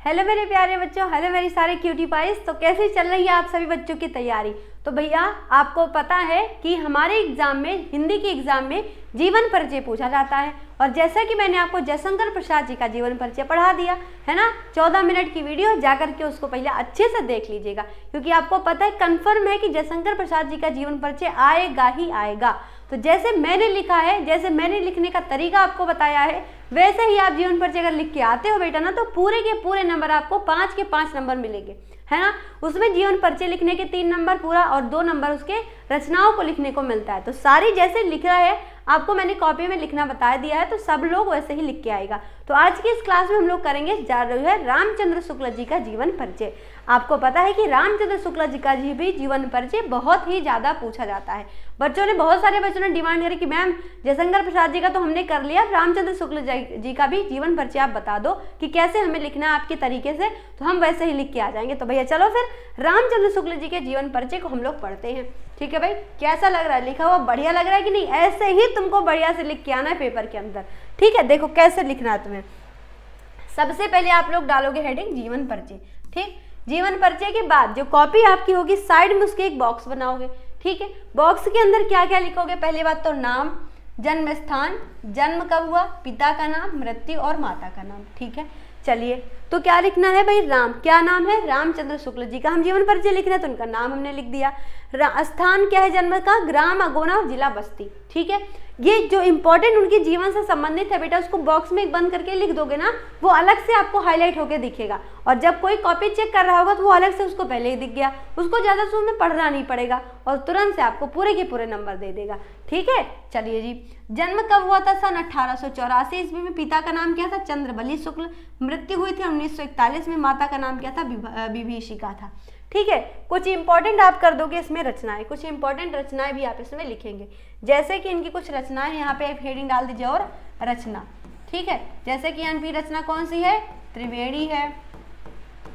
Hello मेरे प्यारे बच्चों, हेलो मेरी सारे क्यूटी पाइस। तो कैसे चल रही है आप सभी बच्चों की तैयारी? तो भैया आपको पता है कि हमारे एग्जाम में, हिंदी के एग्जाम में जीवन परिचय पूछा जाता है। और जैसा कि मैंने आपको जयशंकर प्रसाद जी का जीवन परिचय पढ़ा दिया है ना, 14 मिनट की वीडियो, जाकर के उसको पहले अच्छे से देख लीजिएगा, क्योंकि आपको पता है, कंफर्म है कि जयशंकर प्रसाद जी का जीवन परिचय आएगा ही आएगा। तो जैसे मैंने लिखा है, जैसे मैंने लिखने का तरीका आपको बताया है, वैसे ही आप जीवन परिचय अगर लिख के आते हो बेटा ना, तो पूरे के पूरे नंबर आपको 5 के 5 नंबर मिलेंगे, है ना। उसमें जीवन परिचय लिखने के 3 नंबर पूरा और 2 नंबर उसके रचनाओं को लिखने को मिलता है। तो सारी जैसे लिख रहा है आपको मैंने कॉपी में लिखना बता दिया है, तो सब लोग वैसे ही लिख के आएगा। तो आज की इस क्लास में हम लोग करेंगे रामचंद्र शुक्ल जी का जीवन परिचय। आपको पता है कि रामचंद्र शुक्ल जी का भी जीवन परिचय बहुत ही ज़्यादा पूछा जाता है। बच्चों ने, बहुत सारे बच्चों ने डिमांड करी कि मैम जयशंकर प्रसाद जी का तो हमने कर लिया, रामचंद्र शुक्ल जी का भी जीवन परिचय आप बता दो कि कैसे हमें लिखना है आपके तरीके से, तो हम वैसे ही लिख के आ जाएंगे। तो भैया चलो फिर रामचंद्र शुक्ल जी के जीवन परिचय को हम लोग पढ़ते हैं। ठीक है भाई, कैसा लग रहा है? लिखा हुआ बढ़िया लग रहा है कि नहीं? ऐसे ही तुमको बढ़िया से लिख के आना है पेपर के अंदर। ठीक है, देखो कैसे लिखना है तुम्हें। सबसे पहले आप लोग डालोगे हेडिंग जीवन परिचय। ठीक, जीवन परिचय के बाद जो कॉपी आपकी होगी, साइड में उसके एक बॉक्स बनाओगे। ठीक है, बॉक्स के अंदर क्या क्या लिखोगे? पहली बात तो नाम, जन्म स्थान, जन्म कब हुआ, पिता का नाम, मृत्यु और माता का नाम। ठीक है, चलिए तो क्या लिखना है भाई? राम, क्या नाम है? रामचंद्र शुक्ल जी का हम जीवन परिचय लिख रहे हैं, तो उनका नाम हमने लिख दिया। स्थान क्या है जन्म का? ग्राम अगोना, जिला बस्ती। ठीक है, ये जो इंपॉर्टेंट उनके जीवन से संबंधित है बेटा, उसको बॉक्स में बंद करके लिख दोगे ना, वो अलग से आपको हाईलाइट होके दिखेगा। और जब कोई कॉपी चेक कर रहा होगा तो वो अलग से उसको पहले ही दिख गया, उसको ज़्यादा से उसमें पढ़ना नहीं पड़ेगा और तुरंत से आपको पूरे के पूरे नंबर दे देगा। ठीक है, चलिए जी, जन्म कब हुआ था? सन 1884 ईस्वी में। पिता का नाम क्या था? चंद्रबली शुक्ल। मृत्यु हुई थी 1941 में। माता का नाम क्या था? विभीषिका था। ठीक है, कुछ इंपॉर्टेंट आप कर दोगे इसमें रचनाएं, कुछ इंपॉर्टेंट रचनाएं भी आप इसमें लिखेंगे। जैसे कि इनकी कुछ रचनाएं, यहाँ पे हेडिंग डाल दीजिए और रचना। ठीक है, जैसे कि इनकी रचना कौन सी है? त्रिवेणी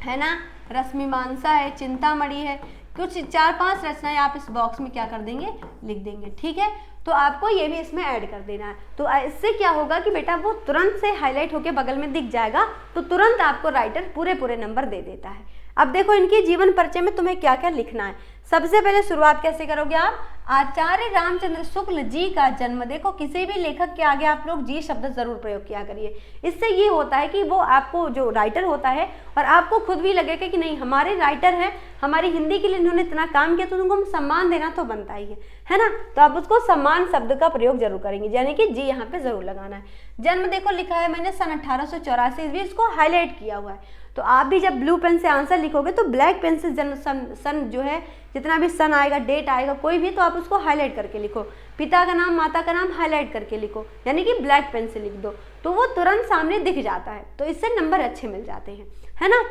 है ना, रश्मिमांसा है, चिंतामणि है। कुछ 4-5 रचनाएं आप इस बॉक्स में क्या कर देंगे? लिख देंगे। ठीक है, तो आपको ये भी इसमें ऐड कर देना है। तो इससे क्या होगा कि बेटा वो तुरंत से हाईलाइट होके बगल में दिख जाएगा, तो तुरंत आपको राइटर पूरे पूरे नंबर दे देता है। अब देखो इनके जीवन परिचय में तुम्हें क्या क्या लिखना है। सबसे पहले शुरुआत कैसे करोगे आप? आचार्य रामचंद्र शुक्ल जी का जन्म। देखो किसी भी लेखक के आगे आप लोग जी शब्द जरूर प्रयोग किया करिए। इससे ये होता है कि वो आपको, जो राइटर होता है, और आपको खुद भी लगेगा कि नहीं हमारे राइटर हैं, हमारी हिंदी के लिए इन्होंने इतना काम किया, तो उनको सम्मान देना तो बनता ही है ना। तो आप उसको सम्मान शब्द का प्रयोग जरूर करेंगे, यानी कि जी यहाँ पे जरूर लगाना है। जन्म देखो लिखा है मैंने सन 1884 ईस्वी, इसको हाईलाइट किया हुआ है। तो आप भी जब ब्लू पेन से आंसर लिखोगे तो ब्लैक पेन से जन्म सन जो है, जितना भी सन आएगा, डेट आएगा कोई भी, तो आप उसको हाईलाइट करके लिखो। पिता का नाम, माता का नाम हाईलाइट करके लिखो, यानी कि ब्लैक पेन से लिख दो, तो वो तुरंत सामने दिख जाता है, तो इससे नंबर अच्छे मिल जाते हैं, है ना।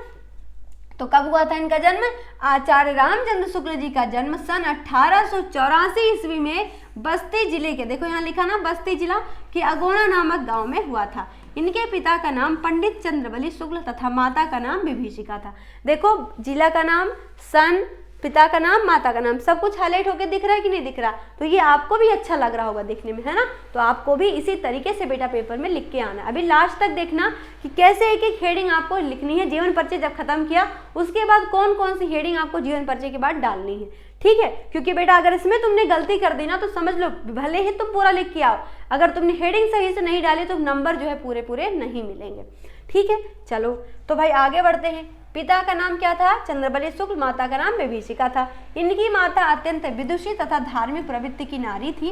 तो कब हुआ था इनका जन्म? आचार्य रामचंद्र शुक्ल जी का जन्म सन 1884 ईस्वी में बस्ती जिले के, देखो यहाँ लिखा ना, बस्ती जिला के अगोना नामक गांव में हुआ था। इनके पिता का नाम पंडित चंद्रबली शुक्ल तथा माता का नाम विभीषिका था। देखो जिला का नाम, सन, पिता का नाम, माता का नाम, सब कुछ हाईलाइट होकर दिख रहा है कि नहीं दिख रहा? तो ये आपको भी अच्छा लग रहा होगा देखने में, है ना। तो आपको भी इसी तरीके से बेटा पेपर में लिख के आना है। अभी लास्ट तक देखना कि कैसे एक एक हेडिंग आपको लिखनी है। जीवन परिचय जब खत्म किया उसके बाद कौन कौन सी हेडिंग आपको जीवन परिचय के बाद डालनी है। ठीक है, क्योंकि बेटा अगर इसमें तुमने गलती कर दी ना, तो समझ लो भले ही तुम पूरा लिख के आओ, अगर तुमने हेडिंग सही से नहीं डाली तो नंबर जो है पूरे पूरे नहीं मिलेंगे। ठीक है, चलो तो भाई आगे बढ़ते हैं। पिता का नाम क्या था? चंद्रबली शुक्ल। माता का नाम विभीषिका था। इनकी माता अत्यंत विदुषी तथा धार्मिक प्रवृत्ति की नारी थी।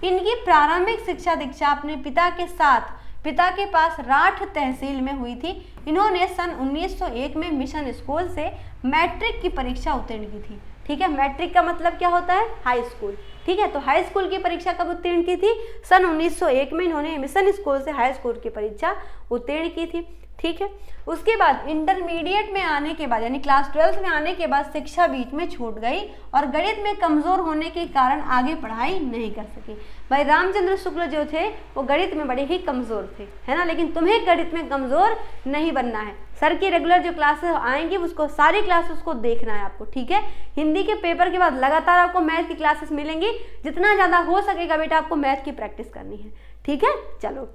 इनकी प्रारंभिक शिक्षा दीक्षा अपने पिता के साथ, पिता के पास राठ तहसील में हुई थी। इन्होंने सन 1901 में मिशन स्कूल से मैट्रिक की परीक्षा उत्तीर्ण की थी। ठीक है, मैट्रिक का मतलब क्या होता है? High school. ठीक है, तो हाई स्कूल की परीक्षा कब उत्तीर्ण की थी? सन 1901 में इन्होंने मिशन स्कूल से हाई स्कूल की परीक्षा उत्तीर्ण की थी। ठीक है, उसके बाद इंटरमीडिएट में आने के बाद, यानी क्लास 12 में आने के बाद शिक्षा बीच में छूट गई और गणित में कमजोर होने के कारण आगे पढ़ाई नहीं कर सकी। भाई रामचंद्र शुक्ल जो थे वो गणित में बड़े ही कमजोर थे, है ना, लेकिन तुम्हें गणित में कमजोर नहीं बनना है। सर की रेगुलर जो क्लासेस आएंगी उसको, सारी क्लासेस को देखना है आपको। ठीक है, हिंदी के पेपर के बाद लगातार आपको मैथ की क्लासेस मिलेंगी, जितना ज़्यादा हो सकेगा बेटा आपको मैथ की प्रैक्टिस करनी है। ठीक है, चलो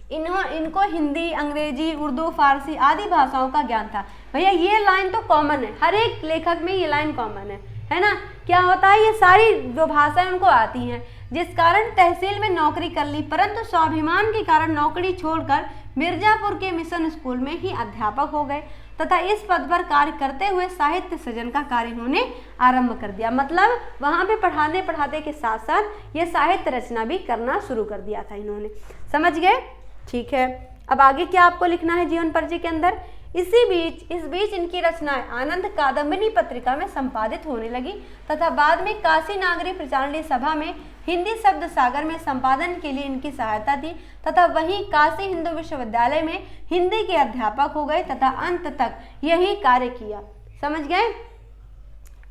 इनको हिंदी, अंग्रेजी, उर्दू, फारसी आदि भाषाओं का ज्ञान था। भैया ये लाइन तो कॉमन है, हर एक लेखक में ये लाइन कॉमन है ना। क्या होता है, ये सारी जो भाषाएं उनको आती हैं, जिस कारण तहसील में नौकरी कर ली, परंतु स्वाभिमान के कारण नौकरी छोड़कर मिर्जापुर के मिशन स्कूल में ही अध्यापक हो गए तथा इस पद पर कार्य करते हुए साहित्य सृजन का कार्य इन्होंने आरंभ कर दिया। मतलब वहाँ पे पढ़ाने पढ़ाते के साथ साथ ये साहित्य रचना भी करना शुरू कर दिया था इन्होंने। समझ गए? ठीक है, अब आगे क्या आपको लिखना है जीवन परिचय के अंदर। इस बीच इनकी रचनाएं आनंद कादम्बिनी पत्रिका में संपादित होने लगी तथा बाद में काशी नागरी प्रचारणी सभा में हिंदी शब्द सागर में संपादन के लिए इनकी सहायता थी तथा वहीं काशी हिंदू विश्वविद्यालय में हिंदी के अध्यापक हो गए तथा अंत तक यही कार्य किया। समझ गए?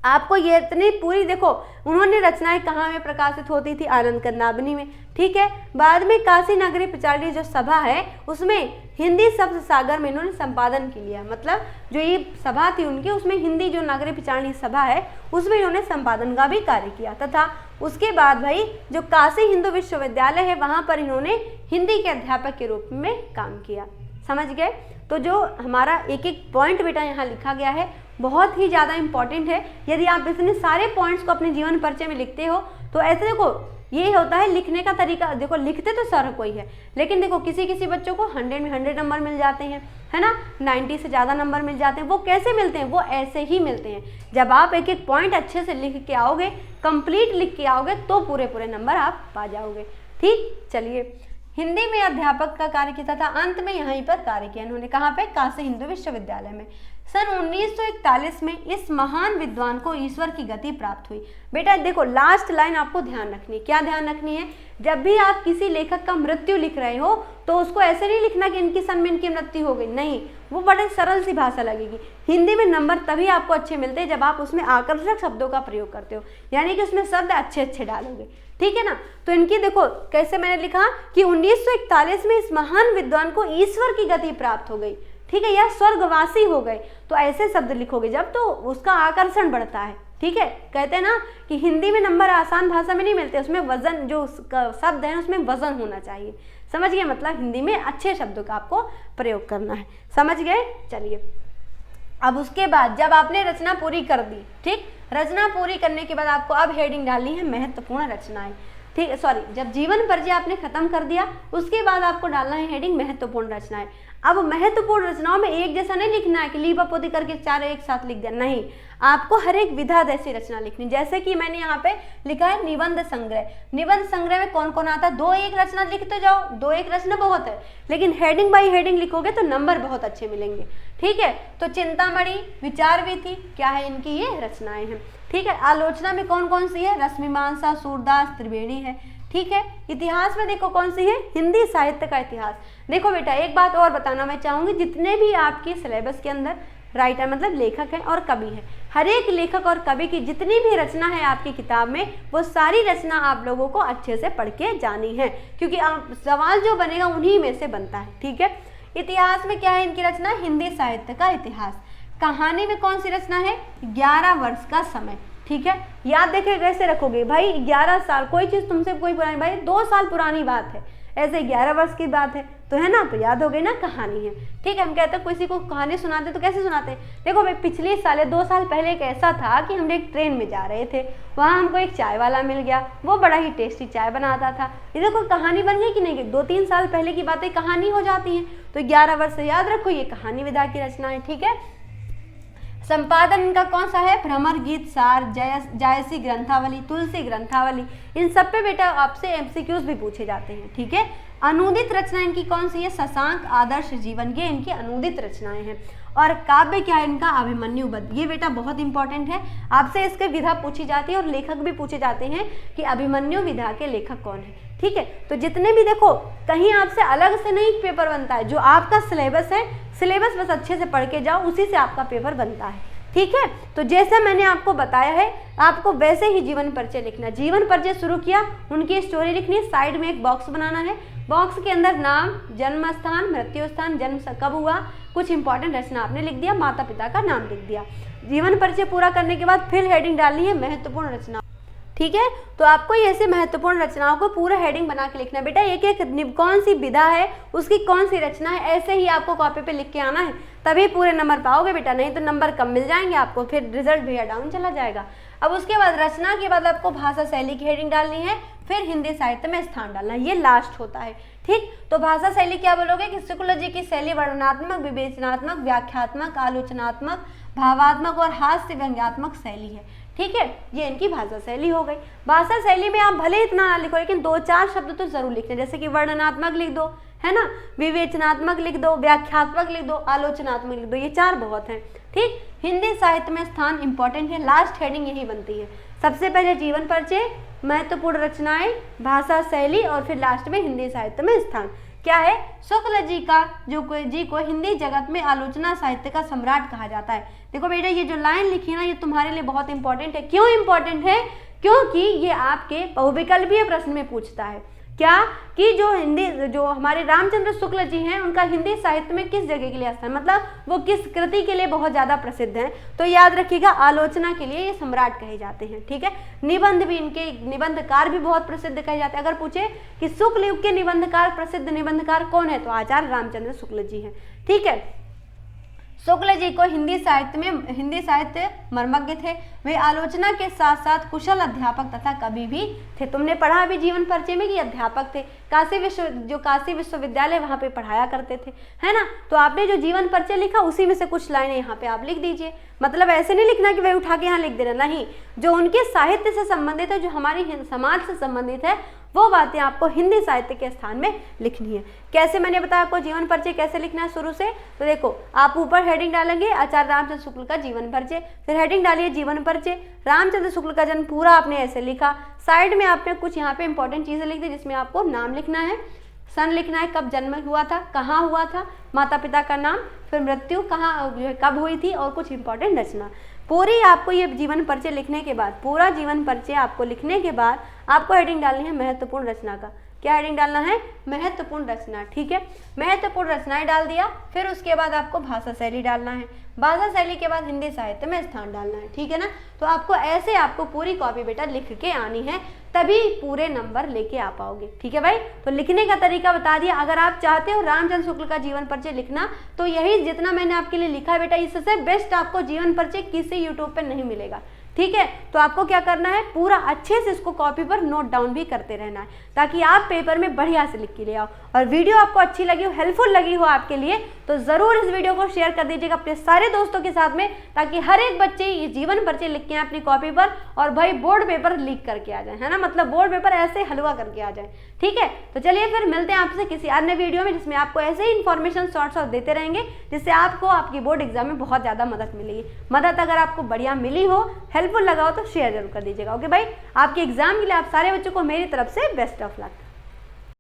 आपको ये इतनी पूरी देखो, उन्होंने रचनाएं कहाँ में प्रकाशित होती थी, आनंद कादम्बिनी में, ठीक है। बाद में काशी नगरी प्रचारणी जो सभा है उसमें हिंदी शब्द सागर में इन्होंने संपादन के लिया। मतलब जो ये सभा थी उनकी, उसमें हिंदी जो नागरी प्रचारणी सभा है उसमें इन्होंने संपादन का भी कार्य किया तथा उसके बाद भाई जो काशी हिंदू विश्वविद्यालय है वहाँ पर इन्होंने हिंदी के अध्यापक के रूप में काम किया। समझ गए? तो जो हमारा एक एक पॉइंट बेटा यहाँ लिखा गया है बहुत ही ज़्यादा इंपॉर्टेंट है। यदि आप इतने सारे पॉइंट्स को अपने जीवन परिचय में लिखते हो तो ऐसे देखो, ये होता है लिखने का तरीका। देखो लिखते तो सारा कोई है, लेकिन देखो किसी किसी बच्चों को 100 में 100 नंबर मिल जाते हैं, है ना, 90 से ज़्यादा नंबर मिल जाते हैं। वो कैसे मिलते हैं? वो ऐसे ही मिलते हैं। जब आप एक एक पॉइंट अच्छे से लिख के आओगे, कंप्लीट लिख के आओगे, तो पूरे पूरे नंबर आप पा जाओगे। ठीक, चलिए। हिंदी में अध्यापक का कार्य किया था, अंत में यहीं पर कार्य किया इन्होंने। कहाँ पे? काशी हिंदू विश्वविद्यालय में। सन 1941 में इस महान विद्वान को ईश्वर की गति प्राप्त हुई। बेटा देखो लास्ट लाइन आपको ध्यान रखनी है। क्या ध्यान रखनी है? जब भी आप किसी लेखक का मृत्यु लिख रहे हो तो उसको ऐसे नहीं लिखना कि इनकी सन में इनकी मृत्यु हो गई, नहीं, वो बड़े सरल सी भाषा लगेगी। हिंदी में नंबर तभी आपको अच्छे मिलते हैं जब आप उसमें आकर्षक शब्दों का प्रयोग करते हो, यानी कि उसमें शब्द अच्छे अच्छे डालोगे। ठीक है ना? तो इनकी देखो कैसे मैंने लिखा कि 1941 में इस महान विद्वान को ईश्वर की गति प्राप्त हो गई, ठीक है, या स्वर्गवासी हो गए। तो ऐसे शब्द लिखोगे जब तो उसका आकर्षण बढ़ता है। ठीक है, कहते हैं ना कि हिंदी में नंबर आसान भाषा में नहीं मिलते, उसमें वजन, जो शब्द है उसमें वजन होना चाहिए। समझ गए? मतलब हिंदी में अच्छे शब्दों का आपको प्रयोग करना है। समझ गए? चलिए, अब उसके बाद जब आपने रचना पूरी कर दी, ठीक, रचना पूरी करने के बाद आपको अब हेडिंग डालनी है महत्वपूर्ण रचनाएं। ठीक, सॉरी, जब जीवन परिचय आपने खत्म कर दिया उसके बाद आपको डालना है हेडिंग महत्वपूर्ण रचनाएं। अब महत्वपूर्ण रचनाओं में एक जैसा नहीं लिखना है कि लीपा पोती करके चारों एक साथ लिख दिया, नहीं, आपको हर एक विधा जैसी रचना लिखनी। जैसे कि मैंने यहाँ पे लिखा है निबंध संग्रह। निबंध संग्रह में कौन कौन आता है? 2-1 रचना लिखते जाओ, 2-1 रचना बहुत है, लेकिन हेडिंग बाई हेडिंग लिखोगे तो नंबर बहुत अच्छे मिलेंगे। ठीक है, तो चिंतामणि, विचार वीथी, क्या है इनकी ये रचनाएं हैं। ठीक है, आलोचना में कौन कौन सी है? रसमीमांसा, सूरदास, त्रिवेणी है। ठीक है, इतिहास में देखो कौन सी है? हिंदी साहित्य का इतिहास। देखो बेटा एक बात और बताना मैं चाहूँगी, जितने भी आपके सिलेबस के अंदर राइटर मतलब लेखक है और कवि है, हर एक लेखक और कवि की जितनी भी रचना है आपकी किताब में, वो सारी रचना आप लोगों को अच्छे से पढ़ के जानी है, क्योंकि सवाल जो बनेगा उन्हीं में से बनता है। ठीक है, इतिहास में क्या है इनकी रचना? हिंदी साहित्य का इतिहास। कहानी में कौन सी रचना है? 11 वर्ष का समय। ठीक है, याद देखे कैसे रखोगे भाई, 11 साल, कोई चीज़ तुमसे कोई पुरानी, भाई 2 साल पुरानी बात है, ऐसे 11 वर्ष की बात है तो है ना, तो याद हो गई ना, कहानी है। ठीक है, हम कहते हैं किसी को कहानी सुनाते तो कैसे सुनाते हैं? देखो भाई पिछले साल 2 साल पहले एक ऐसा था कि हम एक ट्रेन में जा रहे थे, वहाँ हमको एक चाय वाला मिल गया, वो बड़ा ही टेस्टी चाय बनाता था। ये देखो कहानी बन गई कि नहीं? 2-3 साल पहले की बातें कहानी हो जाती हैं। तो 11 वर्ष याद रखो, ये कहानी विधा की रचना है। ठीक है, संपादन इनका कौन सा है? भ्रमर, गीत सार, जायसी ग्रंथावली, तुलसी ग्रंथावली, इन सब पे बेटा आपसे एमसीक्यूज भी पूछे जाते हैं। ठीक है, अनुदित रचना इनकी कौन सी है? शशांक, आदर्श जीवन, ये इनकी अनुदित रचनाएं हैं। और काव्य क्या है इनका? अभिमन्यु वध। ये बेटा बहुत इंपॉर्टेंट है, आपसे इसके विधा पूछी जाती है और लेखक भी पूछे जाते हैं कि अभिमन्यु विधा के लेखक कौन है। ठीक है, तो जितने भी देखो कहीं आपसे अलग से नहीं पेपर बनता है, जो आपका सिलेबस है, सिलेबस बस अच्छे से पढ़ के जाओ, उसी से आपका पेपर बनता है। ठीक है, तो जैसे मैंने आपको बताया है आपको वैसे ही जीवन परिचय लिखना। जीवन परिचय शुरू किया, उनकी स्टोरी लिखनी, साइड में एक बॉक्स बनाना है, बॉक्स के अंदर नाम, जन्म स्थान, मृत्यु स्थान, जन्म कब हुआ, कुछ इंपॉर्टेंट रचना आपने लिख दिया, माता पिता का नाम लिख दिया। जीवन परिचय पूरा करने के बाद फिर हेडिंग डालनी है महत्वपूर्ण रचना। ठीक है। तो आपको ये ऐसे महत्वपूर्ण रचनाओं को पूरा हेडिंग बना के लिखना है बेटा, एक एक कौन सी विधा है, उसकी कौन सी रचना है, ऐसे ही आपको कॉपी पे लिख के आना है, तभी पूरे नंबर पाओगे बेटा, नहीं तो नंबर कम मिल जाएंगे आपको, फिर रिजल्ट भैया डाउन चला जाएगा। अब उसके बाद रचना के बाद आपको भाषा शैली की हेडिंग डालनी है, फिर हिंदी साहित्य में स्थान डालना है, ये लास्ट होता है। ठीक, तो भाषा शैली क्या बोलोगे कि शुक्ल जी की शैली वर्णनात्मक, विवेचनात्मक, व्याख्यात्मक, आलोचनात्मक, भावात्मक और हास्य व्यंग्यात्मक शैली है। ठीक है, ये इनकी भाषा शैली हो गई। भाषा शैली में आप भले इतना ना लिखो, लेकिन 2-4 शब्द तो जरूर लिखने, जैसे कि वर्णनात्मक लिख दो, है ना, विवेचनात्मक लिख दो, व्याख्यात्मक लिख दो, आलोचनात्मक लिख दो, ये 4 बहुत हैं। ठीक, हिंदी साहित्य में स्थान इंपॉर्टेंट है, लास्ट हेडिंग यही बनती है। सबसे पहले जीवन परिचय, महत्वपूर्ण रचनाएं, भाषा शैली और फिर लास्ट में हिंदी साहित्य में स्थान। क्या है, शुक्ल जी को हिंदी जगत में आलोचना साहित्य का सम्राट कहा जाता है। देखो बेटा, ये जो लाइन लिखी है ना, ये तुम्हारे लिए बहुत इंपॉर्टेंट है। क्यों इंपॉर्टेंट है? क्योंकि ये आपके बहुविकल्पीय प्रश्न में पूछता है। क्या कि जो हमारे रामचंद्र शुक्ल जी हैं, उनका हिंदी साहित्य में किस जगह के लिए स्थान, मतलब वो किस कृति के लिए बहुत ज़्यादा प्रसिद्ध हैं। तो याद रखिएगा, आलोचना के लिए ये सम्राट कहे जाते हैं। ठीक है, निबंध भी, इनके निबंधकार भी बहुत प्रसिद्ध कहे जाते हैं। अगर पूछे कि शुक्ल युग के निबंधकार, प्रसिद्ध निबंधकार कौन है, तो आचार्य रामचंद्र शुक्ल जी हैं। ठीक है, शुक्ल जी को हिंदी साहित्य मर्मज्ञ थे। वे आलोचना के साथ साथ कुशल अध्यापक तथा कवि भी थे। तुमने पढ़ा अभी जीवन परिचय में कि अध्यापक थे, काशी विश्वविद्यालय वहाँ पे पढ़ाया करते थे, है ना। तो आपने जो जीवन परिचय लिखा, उसी में से कुछ लाइनें यहाँ पे आप लिख दीजिए। मतलब ऐसे नहीं लिखना कि वही उठा के यहाँ लिख देना, नहीं, जो उनके साहित्य से संबंधित है, जो हमारी समाज से संबंधित है, वो बातें आपको हिंदी साहित्य के स्थान में लिखनी है। कैसे, मैंने बताया आपको जीवन परिचय कैसे लिखना है शुरू से। तो देखो, आप ऊपर हेडिंग डालेंगे आचार्य रामचंद्र शुक्ल का जीवन परिचय, फिर हेडिंग डालिए जीवन परिचय, रामचंद्र शुक्ल का जन्म पूरा आपने ऐसे लिखा। साइड में आपने कुछ यहाँ पे इंपॉर्टेंट चीजें लिख दी, जिसमें आपको नाम लिखना है, सन लिखना है, कब जन्म हुआ था, कहाँ हुआ था, माता पिता का नाम, फिर मृत्यु कहाँ कब हुई थी, और कुछ इंपॉर्टेंट रचना। पूरी आपको ये जीवन परिचय लिखने के बाद, पूरा जीवन परिचय आपको लिखने के बाद आपको हेडिंग डालनी है महत्वपूर्ण रचना का। क्या हेडिंग डालना है? महत्वपूर्ण रचना। ठीक है, महत्वपूर्ण रचनाएं डाल दिया, फिर उसके बाद आपको भाषा शैली डालना है, भाषा शैली के बाद हिंदी साहित्य में स्थान डालना है। ठीक है ना, तो आपको ऐसे आपको पूरी कॉपी बेटा लिख के आनी है, तभी पूरे नंबर लेके आ पाओगे। ठीक है भाई, तो लिखने का तरीका बता दिया। अगर आप चाहते हो रामचंद्र शुक्ल का जीवन परिचय लिखना, तो यही जितना मैंने आपके लिए लिखा है बेटा, इससे बेस्ट आपको जीवन परिचय किसी यूट्यूब पर नहीं मिलेगा। ठीक है, तो आपको क्या करना है, पूरा अच्छे से इसको कॉपी पर नोट डाउन भी करते रहना है, ताकि आप पेपर में बढ़िया से लिख के ले आओ। और वीडियो आपको अच्छी लगी हो, हेल्पफुल लगी हो आपके लिए, तो ज़रूर इस वीडियो को शेयर कर दीजिएगा अपने सारे दोस्तों के साथ में, ताकि हर एक बच्चे ये जीवन परिचय लिख के आए अपनी कॉपी पर, और भाई बोर्ड पेपर लीक करके आ जाए, है ना, मतलब बोर्ड पेपर ऐसे हलवा करके आ जाए। ठीक है, तो चलिए फिर मिलते हैं आपसे किसी अन्य वीडियो में, जिसमें आपको ऐसे ही इन्फॉर्मेशन शॉर्ट्स देते रहेंगे, जिससे आपको आपकी बोर्ड एग्जाम में बहुत ज़्यादा मदद मिलेगी। मदद अगर आपको बढ़िया मिली हो, हेल्पफुल लगा हो, तो शेयर जरूर कर दीजिएगा। ओके भाई, आपके एग्जाम के लिए आप सारे बच्चों को मेरी तरफ से बेस्ट ऑफ लक।